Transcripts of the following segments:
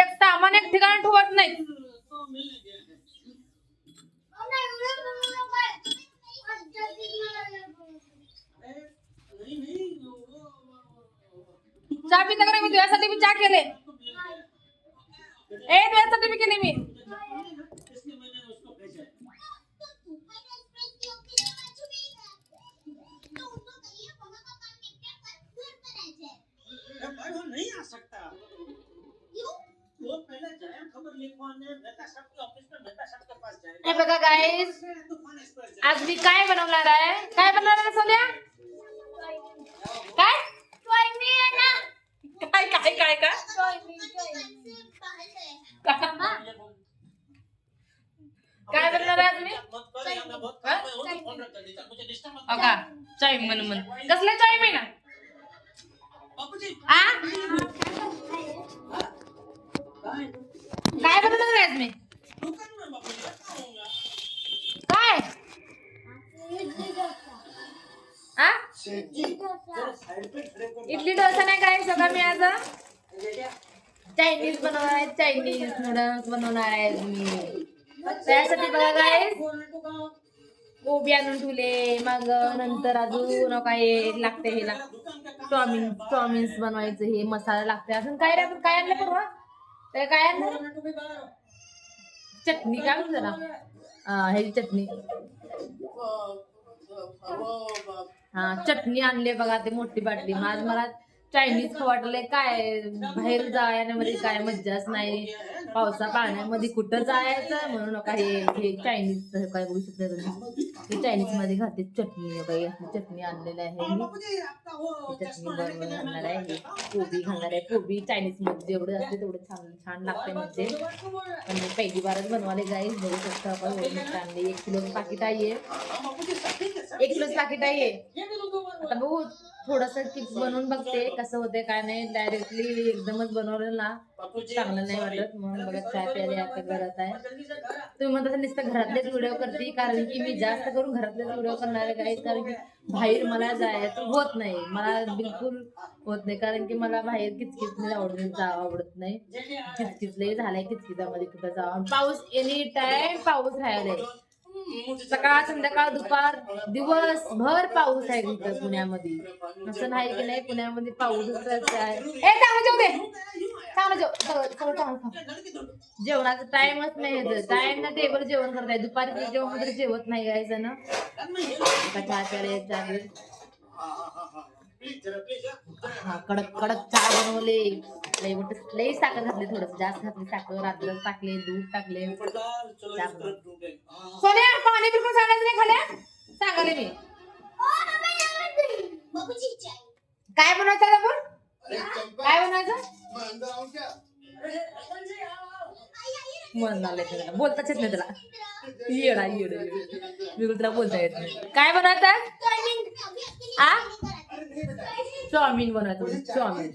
एक सामान एक ठिकाणी ठेवत नाही. चहा पिता का मी तुझ्यासाठी मी चहा केले. तुझ्यासाठी मी केले मी. नहीं आ सकता वो पहले जाया खबर लिखवाने मेहता साहब के ऑफिस में मेहता साहब के पास जाएगा. हे बघा गाइस, आज मी काय बनवणार आहे? काय बनवणार आहे सोन्या? काय काय काय काय काय काय बनवणार आहे तुम्ही? अगा चायमन मन कसलं चायमन ना काय बनवणार आहे मी? काय इडली डोसा नाही काय सगळं मी आज चायनीज बनवणार आहे. चायनीज नूडल्स बनवणार आहे मी. त्यासाठी बघा काय कोबी आणून ठेवले. मग नंतर अजून काय लागते हे चाऊमिन्स बनवायचं. हे मसाला लागते. अजून काय रे आपण काय आणलं परवा? तर काय आणलं? चटणी काय म्हणतो त्याला? ह्याची चटणी. हा चटणी आणली बघा ते मोठी बाटली. आज मला चायनीज वाटलंय. काय बाहेर जाण्यामध्ये काय मज्जाच नाही. पावसा पाण्यामध्ये कुठं जायचं म्हणून काय हे चायनीज काय बघू शकता तुम्ही. हे चायनीज मध्ये घालते चटणी. काही चटणी आणलेलं आहे मी. चटणी बरोबर घालणार आहे. कोबी घालणार आहे. कोबी चायनीज मध्ये जेवढं असते तेवढं छान छान लागते. म्हणजे पण मी पहिली बारच बनवाले गाईस. बघू शकता आपण आणले. 1 किलोचं पाकिट आहे. 1 किलोचं पाकिट आहे. आता बघू थोडस बनवून बघते कसं होते काय नाही. डायरेक्टली एकदमच बनवलं ना चांगलं नाही वाटत. म्हणून बघा चाय प्यायला आता करत आहे. तुम्ही म्हणता नुसतं घरातलेच व्हिडिओ करते. कारण की मी जास्त करून घरातलेच व्हिडिओ करणार आहे गाईस. कारण की बाहेर मला जायचं होत नाही. मला बिलकुल होत नाही. कारण की मला बाहेर किचकिच आवडत नाही. किचकिच लय झालाय. किचकिचामध्ये कुठं जावं. पाऊस एनी टाइम पाऊस राहिलाय. सकाळ संध्याकाळ दुपार दिवसभर पाऊस आहे इथं पुण्यामध्ये. असं नाही की नाही पुण्यामध्ये पाऊसच आहे. जेवणाचा टाइमच नाही. टाइम ना टेबल जेवण करताय. दुपारी जेवण तरी जेवत नाही गायचं ना. चहा प्यायला कडक कडक चहा बनवले. लई साखर घातली. थोडस जास्त घातली साखर. अद्रक टाकले. दूध टाकले. सोन्या पाणी बिलकुल सांगायचं नाही खाल्या. सांगाले मी काय बनायचं आपण. काय बनायचं मन आलंय त्याला. बोलताच येत नाही त्याला. येडा येड बिलकुल त्याला बोलता येत नाही. काय बनवतात? चाऊमिन बनवायचं. चाऊमिन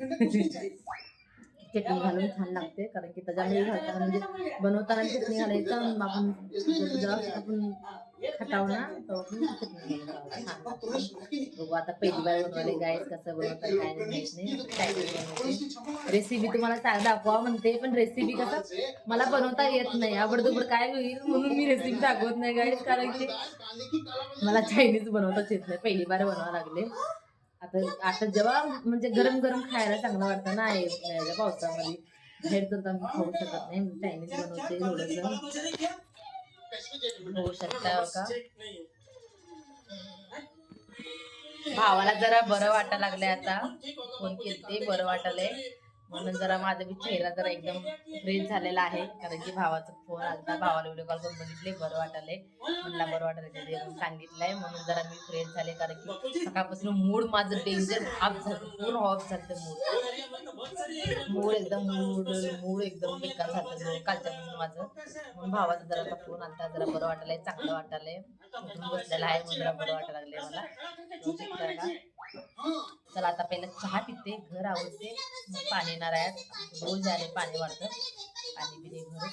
चटणी घालून छान लागते. कारण की त्याच्यामध्ये घालताना म्हणजे बनवताना चटणी घालायचं. आपण खटाव ना चटणी बघू. आता पहिली बार बनवले गाईस. कसं बनवतात काय माहित नाही. रेसिपी तुम्हाला दाखवा म्हणते. पण रेसिपी कसं मला बनवता येत नाही. आवडदुबड काय होईल म्हणून मी रेसिपी दाखवत नाही गाईस. कारण की मला चायनीज बनवताच येत नाही. पहिली बार बनवावं लागले. आता जेव्हा म्हणजे गरम गरम खायला चांगलं वाटतं ना पावसामध्ये. बाहेर तर आम्ही खाऊ शकत नाही. चायनीज बनवते थोडंसं. होऊ शकता का. भावाला जरा बरं वाटायला लागलंय. आता फोन केलते बरं वाटायलंय म्हणून जरा माझा बी चेहरा जरा एकदम फ्रेश झालेला आहे. कारण की भावाचा फोन आलता. भावाला व्हिडिओ कॉल करून बघितले. बरं वाटायलंय म्हणला. बरं वाटायला सांगितलंय म्हणून जरा मी फ्रेश झाले. कारण की सकाळपासून मूड माझं डेंजर ऑफ झालं. पूर्ण ऑफ झालं मूड एकदम बेकार झालं कालच्यापासून माझं. म्हणून भावाचा जरा फोन आलता. जरा बरं वाटायलंय. चांगलं वाटायलंय. उठून बसलेला आहे म्हणून जरा बरं वाटायला लागलंय मला. चला आता पहिला चहा पिते. घर आवडते. पाणी येणार आहे. रोज आले पाणी वाढतं. पाणी पिणे घर.